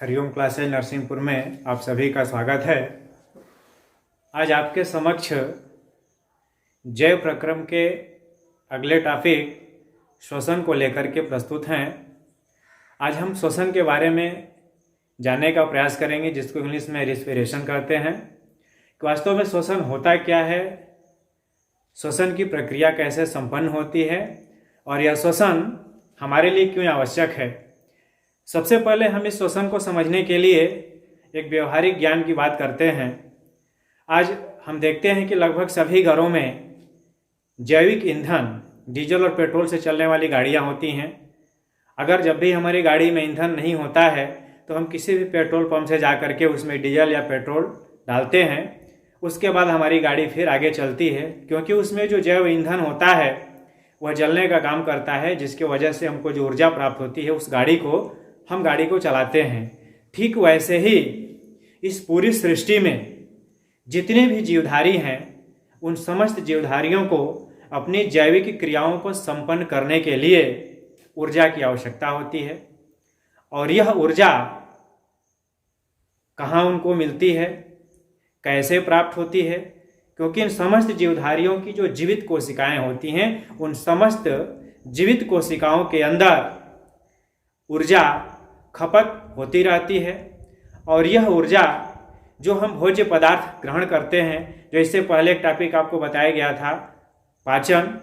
Hariom classes Narsinghpur में आप सभी का स्वागत है। आज आपके समक्ष जैव प्रक्रम के अगले टॉपिक श्वसन को लेकर के प्रस्तुत हैं। आज हम श्वसन के बारे में जानने का प्रयास करेंगे, जिसको इंग्लिश में रेस्पिरेशन कहते हैं। कि वास्तव में श्वसन होता क्या है, श्वसन की प्रक्रिया कैसे संपन्न होती है और यह श्वसन हमारे लिए क्यों आवश्यक है। सबसे पहले हम इस श्वसन को समझने के लिए एक व्यवहारिक ज्ञान की बात करते हैं। आज हम देखते हैं कि लगभग सभी घरों में जैविक ईंधन डीजल और पेट्रोल से चलने वाली गाड़ियां होती हैं। अगर जब भी हमारी गाड़ी में ईंधन नहीं होता है तो हम किसी भी पेट्रोल पंप से जा कर के उसमें डीजल या पेट्रोल डालते हैं। उसके बाद हमारी गाड़ी फिर आगे चलती है, क्योंकि उसमें जो जैव ईंधन होता है वह जलने का काम करता है, जिसकी वजह से हमको जो ऊर्जा प्राप्त होती है उस गाड़ी को हम गाड़ी को चलाते हैं। ठीक वैसे ही इस पूरी सृष्टि में जितने भी जीवधारी हैं उन समस्त जीवधारियों को अपनी जैविक क्रियाओं को संपन्न करने के लिए ऊर्जा की आवश्यकता होती है। और यह ऊर्जा कहाँ उनको मिलती है, कैसे प्राप्त होती है? क्योंकि इन समस्त जीवधारियों की जो जीवित कोशिकाएं होती हैं, उन समस्त जीवित कोशिकाओं के अंदर ऊर्जा खपत होती रहती है। और यह ऊर्जा जो हम भोज्य पदार्थ ग्रहण करते हैं, जो इससे पहले एक टॉपिक आपको बताया गया था पाचन,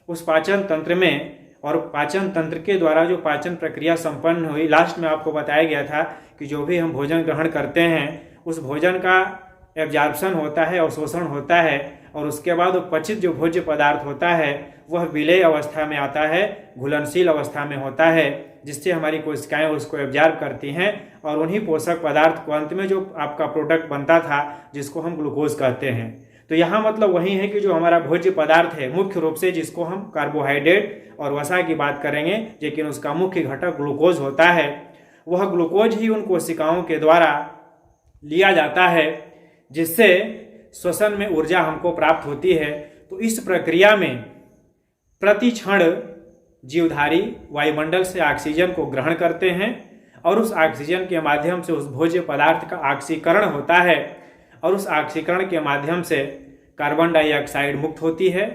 उस पाचन तंत्र में और पाचन तंत्र के द्वारा जो पाचन प्रक्रिया संपन्न हुई, लास्ट में आपको बताया गया था कि जो भी हम भोजन ग्रहण करते हैं उस भोजन का एब्जॉर्प्शन होता है, अवशोषण होता है, और उसके बाद वो पचित जो भोज्य पदार्थ होता है वह विलेय अवस्था में आता है, घुलनशील अवस्था में होता है, जिससे हमारी कोशिकाएं उसको एब्जॉर्ब करती हैं और उन्हीं पोषक पदार्थ को अंत में जो आपका प्रोडक्ट बनता था जिसको हम ग्लूकोज कहते हैं। तो यहाँ मतलब वही है कि जो हमारा भोज्य पदार्थ है, मुख्य रूप से जिसको हम कार्बोहाइड्रेट और वसा की बात करेंगे, लेकिन उसका मुख्य घटक ग्लूकोज होता है, वह ग्लूकोज ही उन कोशिकाओं के द्वारा लिया जाता है, जिससे श्वसन में ऊर्जा हमको प्राप्त होती है। तो इस प्रक्रिया में प्रति क्षण जीवधारी वायुमंडल से ऑक्सीजन को ग्रहण करते हैं और उस ऑक्सीजन के माध्यम से उस भोज्य पदार्थ का ऑक्सीकरण होता है, और उस ऑक्सीकरण के माध्यम से कार्बन डाइऑक्साइड मुक्त होती है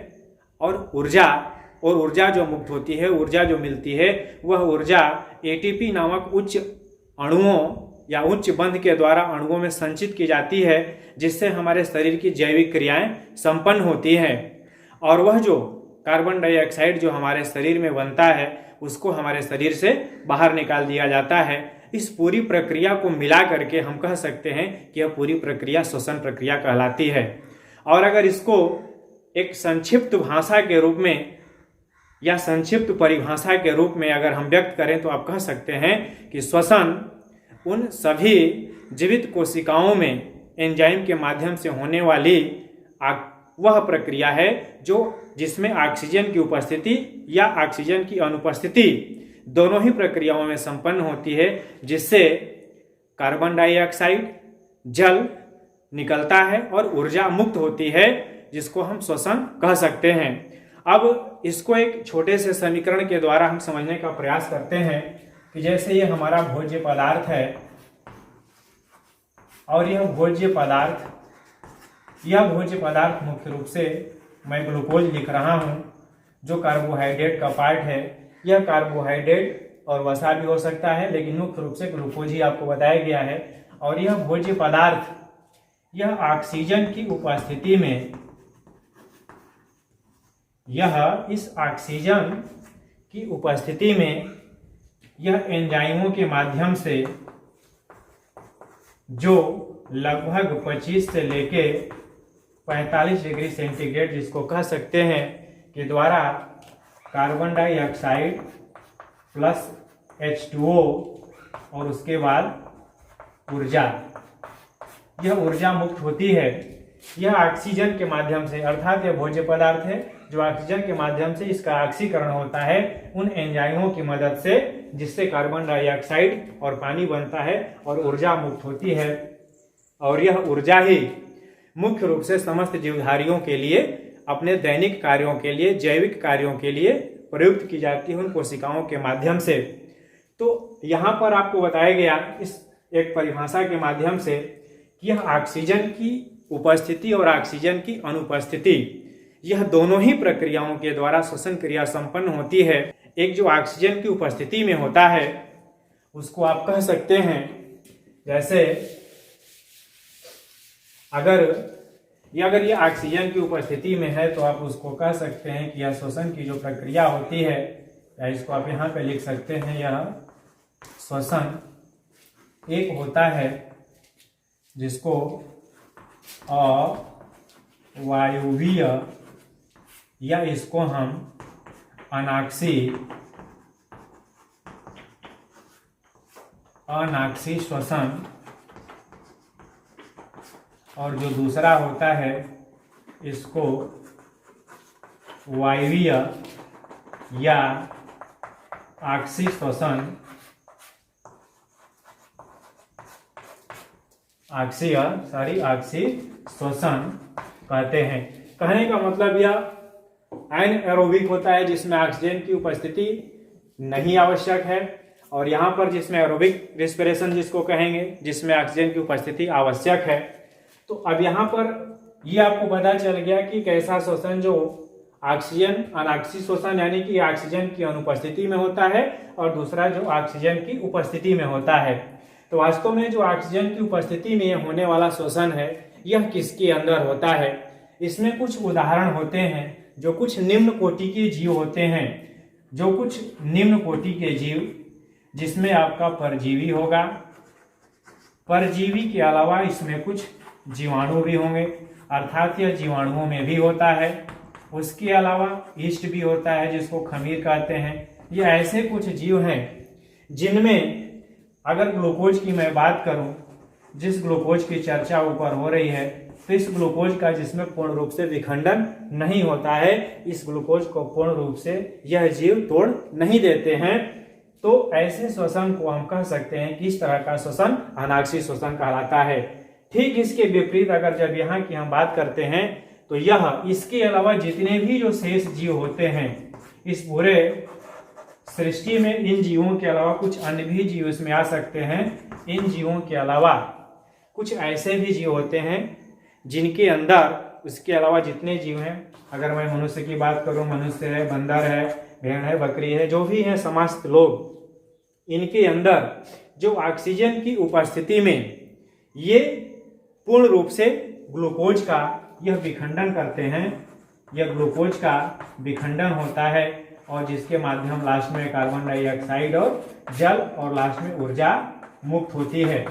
और ऊर्जा जो मुक्त होती है, ऊर्जा जो मिलती है, वह ऊर्जा एटीपी नामक उच्च अणुओं या उच्च बंध के द्वारा अणुओं में संचित की जाती है, जिससे हमारे शरीर की जैविक क्रियाएं संपन्न होती हैं। और वह जो कार्बन डाइऑक्साइड जो हमारे शरीर में बनता है उसको हमारे शरीर से बाहर निकाल दिया जाता है। इस पूरी प्रक्रिया को मिला करके हम कह सकते हैं कि यह पूरी प्रक्रिया श्वसन प्रक्रिया कहलाती है। और अगर इसको एक संक्षिप्त भाषा के रूप में या संक्षिप्त परिभाषा के रूप में अगर हम व्यक्त करें तो आप कह सकते हैं कि श्वसन उन सभी जीवित कोशिकाओं में एंजाइम के माध्यम से होने वाली वह प्रक्रिया है जिसमें ऑक्सीजन की उपस्थिति या ऑक्सीजन की अनुपस्थिति दोनों ही प्रक्रियाओं में संपन्न होती है, जिससे कार्बन डाइऑक्साइड जल निकलता है और ऊर्जा मुक्त होती है, जिसको हम श्वसन कह सकते हैं। अब इसको एक छोटे से समीकरण के द्वारा हम समझने का प्रयास करते हैं कि जैसे ये हमारा भोज्य पदार्थ है और यह भोज्य पदार्थ मुख्य रूप से मैं ग्लूकोज लिख रहा हूं, जो कार्बोहाइड्रेट का पार्ट है। यह कार्बोहाइड्रेट और वसा भी हो सकता है, लेकिन मुख्य रूप से ग्लूकोज ही आपको बताया गया है। और यह भोज्य पदार्थ यह ऑक्सीजन की उपस्थिति में यह एंजाइमों के माध्यम से जो लगभग 25 से लेके 45 डिग्री सेंटीग्रेड जिसको कह सकते हैं के द्वारा कार्बन डाइऑक्साइड प्लस H2O और उसके बाद यह ऊर्जा मुक्त होती है। यह ऑक्सीजन के माध्यम से, अर्थात यह भोज्य पदार्थ है जो ऑक्सीजन के माध्यम से इसका ऑक्सीकरण होता है उन एंजाइमों की मदद से, जिससे कार्बन डाइऑक्साइड और पानी बनता है और ऊर्जा मुक्त होती है। और यह ऊर्जा ही मुख्य रूप से समस्त जीवधारियों के लिए अपने दैनिक कार्यों के लिए, जैविक कार्यों के लिए प्रयुक्त की जाती है उन कोशिकाओं के माध्यम से। तो यहाँ पर आपको बताया गया एक परिभाषा के माध्यम से कि यह ऑक्सीजन की उपस्थिति और ऑक्सीजन की अनुपस्थिति, यह दोनों ही प्रक्रियाओं के द्वारा श्वसन क्रिया संपन्न होती है। एक जो ऑक्सीजन की उपस्थिति में होता है उसको आप कह सकते हैं, जैसे अगर ये ऑक्सीजन की उपस्थिति में है तो आप उसको कह सकते हैं कि यह श्वसन की जो प्रक्रिया होती है, या इसको आप यहाँ पे लिख सकते हैं, यह श्वसन एक होता है जिसको अवायवीय या इसको हम अनाक्षी श्वसन, और जो दूसरा होता है इसको वायवीय या आक्षी श्वसन, आक्षी श्वसन कहते हैं। कहने का मतलब यह एनएरोबिक होता है जिसमें ऑक्सीजन की उपस्थिति नहीं आवश्यक है, और यहाँ पर जिसमें एरोबिक रेस्पिरेशन जिसको कहेंगे, जिसमें ऑक्सीजन की उपस्थिति आवश्यक है। तो अब यहाँ पर ये आपको पता चल गया कि कैसा श्वसन जो ऑक्सीजन अनाक्षी श्वसन यानी कि ऑक्सीजन की अनुपस्थिति में होता है, और दूसरा जो ऑक्सीजन की उपस्थिति में होता है। तो वास्तव में जो ऑक्सीजन की उपस्थिति में होने वाला श्वसन है यह किसके अंदर होता है? इसमें कुछ उदाहरण होते हैं जो कुछ निम्न कोटि के जीव होते हैं, जो कुछ निम्न कोटि के जीव जिसमें आपका परजीवी होगा, परजीवी के अलावा इसमें कुछ जीवाणु भी होंगे, अर्थात यह जीवाणुओं में भी होता है। उसके अलावा ईस्ट भी होता है जिसको खमीर कहते हैं। ये ऐसे कुछ जीव हैं जिनमें अगर ग्लूकोज की मैं बात करूं, जिस ग्लूकोज की चर्चा ऊपर हो रही है, तो इस ग्लूकोज का जिसमें पूर्ण रूप से विखंडन नहीं होता है, इस ग्लूकोज को पूर्ण रूप से यह जीव तोड़ नहीं देते हैं। तो ऐसे श्वसन को हम कह सकते हैं कि इस तरह का श्वसन अनाक्षी श्वसन कहलाता है। ठीक इसके विपरीत अगर जब यहाँ की हम बात करते हैं तो यह इसके अलावा जितने भी जो शेष जीव होते हैं इस पूरे सृष्टि में, इन जीवों के अलावा कुछ अन्य भी जीव इसमें आ सकते हैं। इन जीवों के अलावा कुछ ऐसे भी जीव होते हैं जिनके अंदर उसके अलावा जितने जीव हैं, अगर मैं मनुष्य की बात करूं, मनुष्य है, बंदर है, भेड़ है, बकरी है, जो भी है समस्त लोग, इनके अंदर जो ऑक्सीजन की उपस्थिति में ये पूर्ण रूप से ग्लूकोज का यह विखंडन करते हैं। यह ग्लूकोज का विखंडन होता है और जिसके माध्यम लास्ट में कार्बन डाइऑक्साइड और जल और लास्ट में ऊर्जा मुक्त होती है।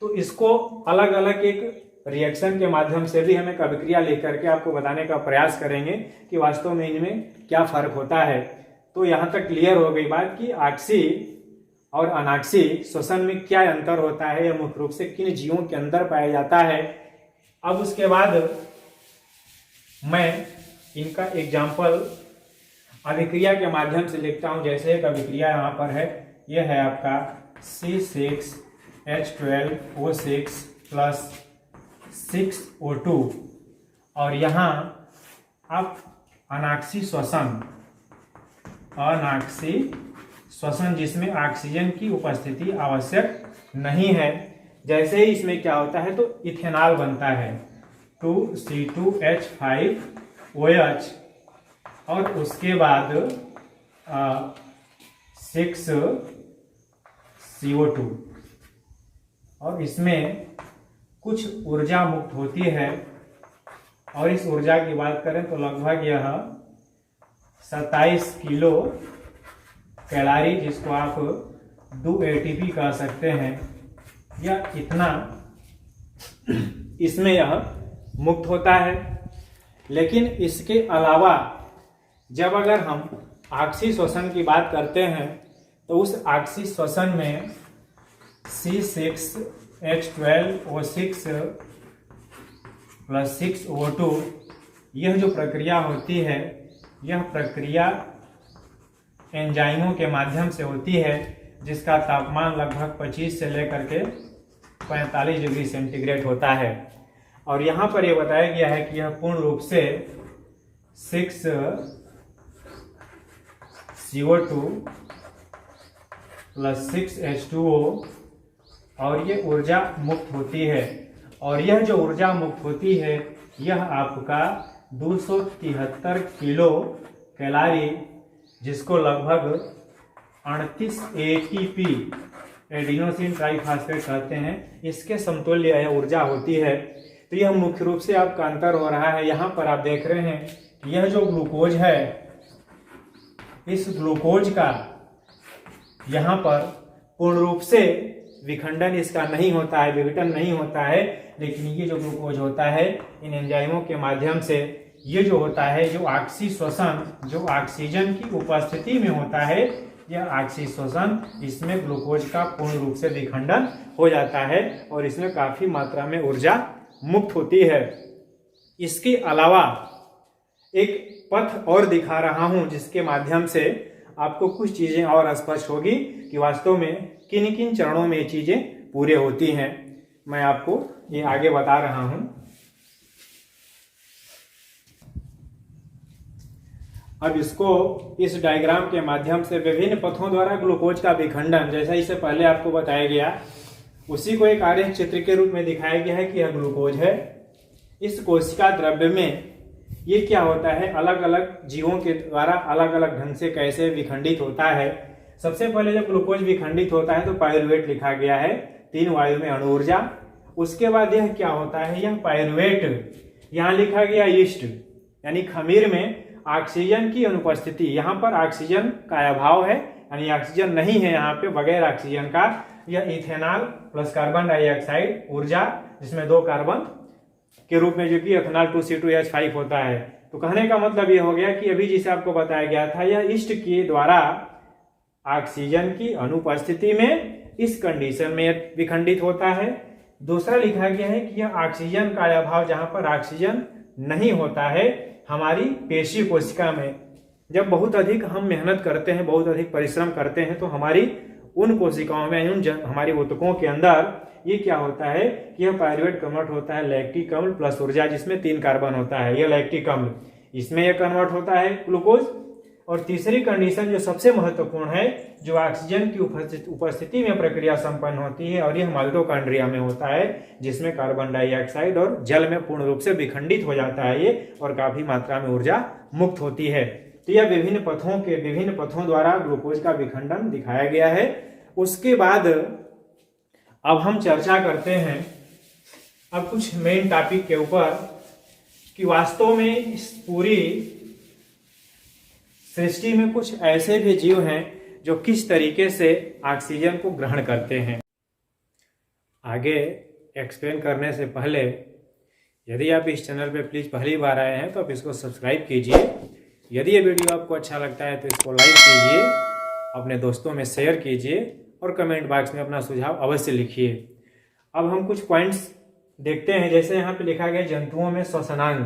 तो इसको अलग अलग एक रिएक्शन के माध्यम से भी हमें अभिक्रिया लेकर के आपको बताने का प्रयास करेंगे कि वास्तव में इनमें क्या फर्क होता है। तो यहाँ तक क्लियर हो गई बात कि ऑक्सी और अनाक्षी श्वसन में क्या अंतर होता है, यह मुख्य रूप से किन जीवों के अंदर पाया जाता है। अब उसके बाद मैं इनका एग्जाम्पल अभिक्रिया के माध्यम से लिखता हूं। जैसे एक अभिक्रिया यहाँ पर है, यह है आपका C6H12O6 प्लस 6O2, और यहाँ आप अनाक्षी श्वसन जिसमें ऑक्सीजन की उपस्थिति आवश्यक नहीं है। जैसे ही इसमें क्या होता है तो इथेनॉल बनता है 2C2H5OH, और उसके बाद 6CO2, और इसमें कुछ ऊर्जा मुक्त होती है। और इस ऊर्जा की बात करें तो लगभग यह 27 किलो कैलोरी, जिसको आप 2 ATP कह सकते हैं, या इतना इसमें यह मुक्त होता है। लेकिन इसके अलावा जब अगर हम ऑक्सी श्वसन की बात करते हैं तो उस ऑक्सी श्वसन में C6H12O6 प्लस 6O2, यह जो प्रक्रिया होती है, यह प्रक्रिया एंजाइमों के माध्यम से होती है, जिसका तापमान लगभग 25 से लेकर के 45 डिग्री सेंटीग्रेड होता है। और यहाँ पर यह बताया गया है कि यह पूर्ण रूप से 6CO2 प्लस 6H2O और ये ऊर्जा मुक्त होती है। और यह जो ऊर्जा मुक्त होती है यह आपका 273 किलो कैलोरी, जिसको लगभग 38 ATP एडिनोसिन ट्राइफॉस्फेट कहते हैं, इसके समतुल्य यह ऊर्जा होती है। तो यह मुख्य रूप से आपका अंतर हो रहा है। यहाँ पर आप देख रहे हैं कि यह जो ग्लूकोज है, इस ग्लूकोज का यहाँ पर पूर्ण रूप से विखंडन इसका नहीं होता है, विघटन नहीं होता है, लेकिन ये जो ग्लूकोज होता है इन एंजाइमों के माध्यम से ये जो होता है, जो ऑक्सीश्वसन, जो ऑक्सीजन की उपस्थिति में होता है, यह ऑक्सीश्वसन, इसमें ग्लूकोज का पूर्ण रूप से विखंडन हो जाता है और इसमें काफी मात्रा में ऊर्जा मुक्त होती है। इसके अलावा एक पथ और दिखा रहा हूं जिसके माध्यम से आपको कुछ चीजें और स्पष्ट होगी कि वास्तव में किन किन चरणों में ये चीजें पूरे होती हैं। मैं आपको ये आगे बता रहा हूं। अब इसको इस डायग्राम के माध्यम से विभिन्न पथों द्वारा ग्लूकोज का विखंडन, जैसा इसे पहले आपको बताया गया, उसी को एक आरेख चित्र के रूप में दिखाया गया है कि यह ग्लूकोज है। इस कोशिका द्रव्य में ये क्या होता है, अलग अलग जीवों के द्वारा अलग अलग ढंग से कैसे विखंडित होता है। सबसे पहले जब ग्लूकोज विखंडित होता है तो पाइरुवेट लिखा गया है, 3 वायु में अणु ऊर्जा। उसके बाद यह क्या होता है, यह पाइरुवेट यहाँ लिखा गया ईस्ट, यानी खमीर में ऑक्सीजन की अनुपस्थिति, यहाँ पर ऑक्सीजन का अभाव है, यानी ऑक्सीजन नहीं है यहाँ पे, बगैर ऑक्सीजन का यह इथेनॉल प्लस कार्बन डाइऑक्साइड ऊर्जा, जिसमें 2 कार्बन के रूप में जो कि इथेनॉल 2C2H5 होता है। तो कहने का मतलब यह हो गया कि अभी जिसे आपको बताया गया था, यह ईस्ट के द्वारा ऑक्सीजन की अनुपस्थिति में इस कंडीशन में विखंडित होता है। दूसरा लिखा गया है कि यह ऑक्सीजन का अभाव, जहां पर ऑक्सीजन नहीं होता है हमारी पेशी कोशिका में, जब बहुत अधिक हम मेहनत करते हैं, बहुत अधिक परिश्रम करते हैं, तो हमारी उन कोशिकाओं में, हमारी ऊतकों के अंदर ये क्या होता है कि यह पाइरुवेट कन्वर्ट होता है लैक्टिक अम्ल प्लस ऊर्जा, जिसमें 3 कार्बन होता है, यह लैक्टिक अम्ल, इसमें यह कन्वर्ट होता है ग्लूकोज। और तीसरी कंडीशन जो सबसे महत्वपूर्ण है, जो ऑक्सीजन की उपस्थिति में प्रक्रिया संपन्न होती है, और यह माइटोकॉन्ड्रिया में होता है, जिसमें कार्बन डाइऑक्साइड और जल में पूर्ण रूप से विखंडित हो जाता है ये, और काफी मात्रा में ऊर्जा मुक्त होती है। तो यह विभिन्न पथों द्वारा ग्लूकोज का विखंडन दिखाया गया है। उसके बाद अब हम चर्चा करते हैं अब कुछ मेन टॉपिक के ऊपर कि वास्तव में इस पूरी सृष्टि में कुछ ऐसे भी जीव हैं जो किस तरीके से ऑक्सीजन को ग्रहण करते हैं। आगे एक्सप्लेन करने से पहले यदि आप इस चैनल पे प्लीज़ पहली बार आए हैं तो आप इसको सब्सक्राइब कीजिए। यदि ये वीडियो आपको अच्छा लगता है तो इसको लाइक कीजिए, अपने दोस्तों में शेयर कीजिए और कमेंट बॉक्स में अपना सुझाव अवश्य लिखिए। अब हम कुछ पॉइंट्स देखते हैं। जैसे यहाँ पे लिखा गया जंतुओं में श्वसनांग,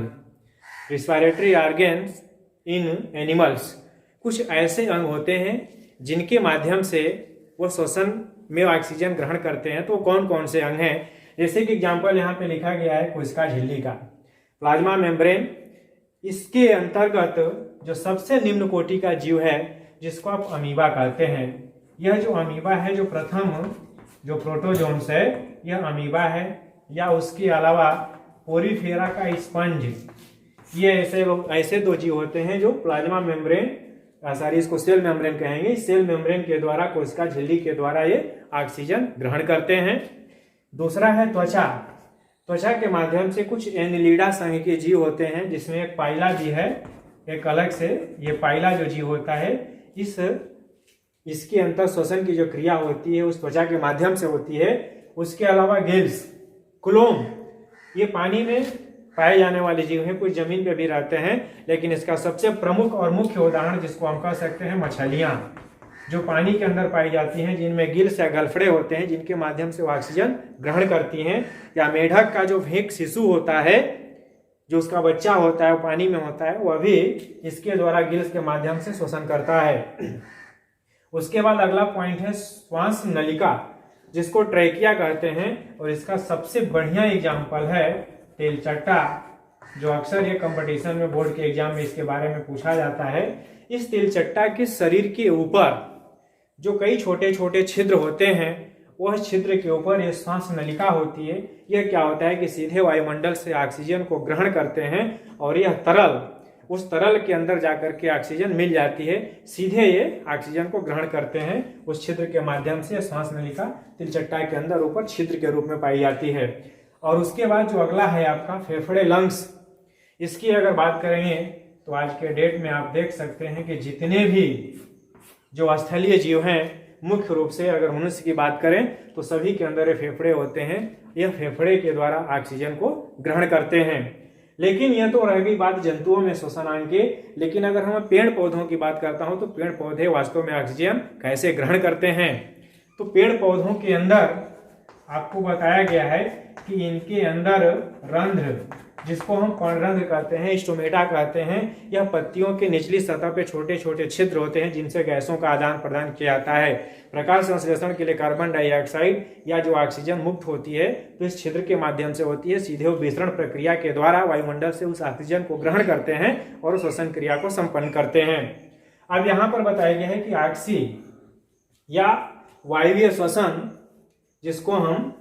रिस्पायरेटरी ऑर्गन्स इन एनिमल्स, कुछ ऐसे अंग होते हैं जिनके माध्यम से वो श्वसन में ऑक्सीजन ग्रहण करते हैं। तो कौन कौन से अंग हैं, जैसे कि एग्जाम्पल यहाँ पे लिखा गया है कोशिका झिल्ली का, प्लाज्मा मेम्ब्रेन। इसके अंतर्गत जो सबसे निम्न कोटि का जीव है जिसको आप अमीबा कहते हैं, यह जो अमीबा है, जो प्रथम जो प्रोटोजोन्स है, यह अमीबा है। या उसके अलावा पोरीफेरा का स्पंज, ये ऐसे 2 जीव होते हैं जो प्लाज्मा मेम्ब्रेन, इसको सेल मेम्ब्रेन कहेंगे, सेल मेम्ब्रेन के द्वारा, कोशिका झिल्ली के द्वारा ये ऑक्सीजन ग्रहण करते हैं। दूसरा है त्वचा। त्वचा के माध्यम से कुछ एनिलिडा संघ के जीव होते हैं, जिसमें एक पाइला भी है, एक अलग से ये पाइला जो जीव होता है, इसके अंतर श्वसन की जो क्रिया होती है उस त्वचा के माध्यम से होती है। उसके अलावा गिल्स, क्लोम, ये पानी में पाए जाने वाले जीव हैं, कुछ जमीन पे भी रहते हैं, लेकिन इसका सबसे प्रमुख और मुख्य उदाहरण जिसको हम कह सकते हैं मछलियां, जो पानी के अंदर पाई जाती हैं, जिनमें गिल्स या गलफड़े होते हैं, जिनके माध्यम से वो ऑक्सीजन ग्रहण करती हैं। या मेढक का जो भेक शिशु होता है, जो उसका बच्चा होता है, वो पानी में होता है, वह भी इसके द्वारा गिल्स के माध्यम से श्वसन करता है। उसके बाद अगला पॉइंट है श्वास नलिका, जिसको ट्रैकिया कहते हैं, और इसका सबसे बढ़िया एग्जाम्पल है तेलचट्टा, जो अक्सर ये कंपटीशन में, बोर्ड के एग्जाम में इसके बारे में पूछा जाता है। इस तेलचट्टा के शरीर के ऊपर जो कई छोटे छोटे छिद्र होते हैं, वह छिद्र के ऊपर ये श्वास नलिका होती है। यह क्या होता है कि सीधे वायुमंडल से ऑक्सीजन को ग्रहण करते हैं और यह तरल उस तरल के अंदर जाकर के ऑक्सीजन मिल जाती है, सीधे ये ऑक्सीजन को ग्रहण करते हैं उस छिद्र के माध्यम से। श्वास नलिका तिलचट्टा के अंदर ऊपर छिद्र के रूप में पाई जाती है। और उसके बाद जो अगला है आपका फेफड़े लंग्स, इसकी अगर बात करेंगे तो आज के डेट में आप देख सकते हैं कि जितने भी जो स्थलीय जीव हैं, मुख्य रूप से अगर मनुष्य की बात करें तो सभी के अंदर ये फेफड़े होते हैं। यह फेफड़े के द्वारा ऑक्सीजन को ग्रहण करते हैं। लेकिन यह तो रह गई बात जंतुओं में श्वसनांग के। लेकिन अगर हम पेड़ पौधों की बात करता हूं तो पेड़ पौधे वास्तव में ऑक्सीजन कैसे ग्रहण करते हैं, तो पेड़ पौधों के अंदर आपको बताया गया है कि इनके अंदर रंध्र, जिसको हम पर्णरंध्र कहते हैं, स्टोमेटा कहते हैं, यह पत्तियों के निचली सतह पे छोटे छोटे छिद्र होते हैं जिनसे गैसों का आदान प्रदान किया जाता है। प्रकाश संश्लेषण के लिए कार्बन डाइऑक्साइड या जो ऑक्सीजन मुक्त होती है तो इस छिद्र के माध्यम से होती है। सीधे वो विसरण प्रक्रिया के द्वारा वायुमंडल से उस ऑक्सीजन को ग्रहण करते हैं और श्वसन क्रिया को संपन्न करते हैं। अब यहाँ पर बताया गया है कि ऑक्सी या वायवीय श्वसन, जिसको हम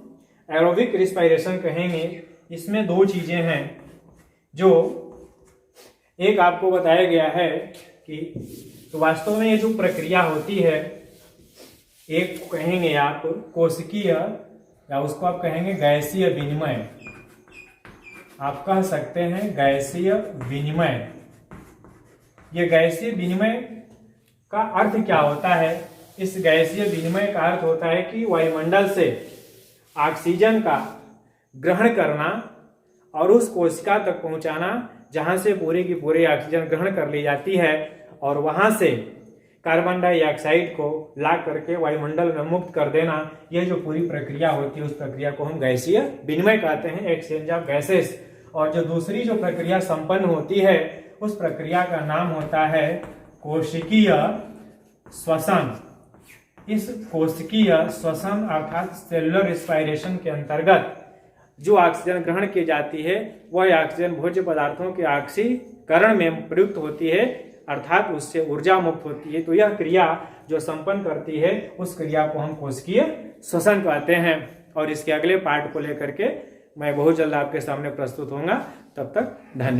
एरोबिक रिस्पायरेशन कहेंगे, इसमें दो चीजें हैं। जो एक आपको बताया गया है कि तो वास्तव में ये जो प्रक्रिया होती है, एक कहेंगे आप कोशिकीय या उसको आप कहेंगे गैसीय विनिमय, आप कह सकते हैं गैसीय विनिमय। ये गैसीय विनिमय का अर्थ क्या होता है? इस गैसीय विनिमय का अर्थ होता है कि वायुमंडल से ऑक्सीजन का ग्रहण करना और उस कोशिका तक पहुंचाना जहां से पूरी की पूरी ऑक्सीजन ग्रहण कर ली जाती है, और वहां से कार्बन डाइऑक्साइड को ला करके वायुमंडल में मुक्त कर देना। यह जो पूरी प्रक्रिया होती है उस प्रक्रिया को हम गैसीय विनिमय कहते हैं, एक्सचेंज ऑफ गैसेस। और जो दूसरी जो प्रक्रिया संपन्न होती है उस प्रक्रिया का नाम होता है कोशिकीय श्वसन। इस कोशिकीय श्वसन अर्थात सेलुलर रेस्पायरेशन के अंतर्गत जो ऑक्सीजन ग्रहण की जाती है वह ऑक्सीजन भोज्य पदार्थों के ऑक्सीकरण में प्रयुक्त होती है, अर्थात उससे ऊर्जा मुक्त होती है। तो यह क्रिया जो संपन्न करती है उस क्रिया को हम कोशिकीय श्वसन कहते हैं। और इसके अगले पार्ट को लेकर के मैं बहुत जल्द आपके सामने प्रस्तुत होऊंगा। तब तक धन्यवाद।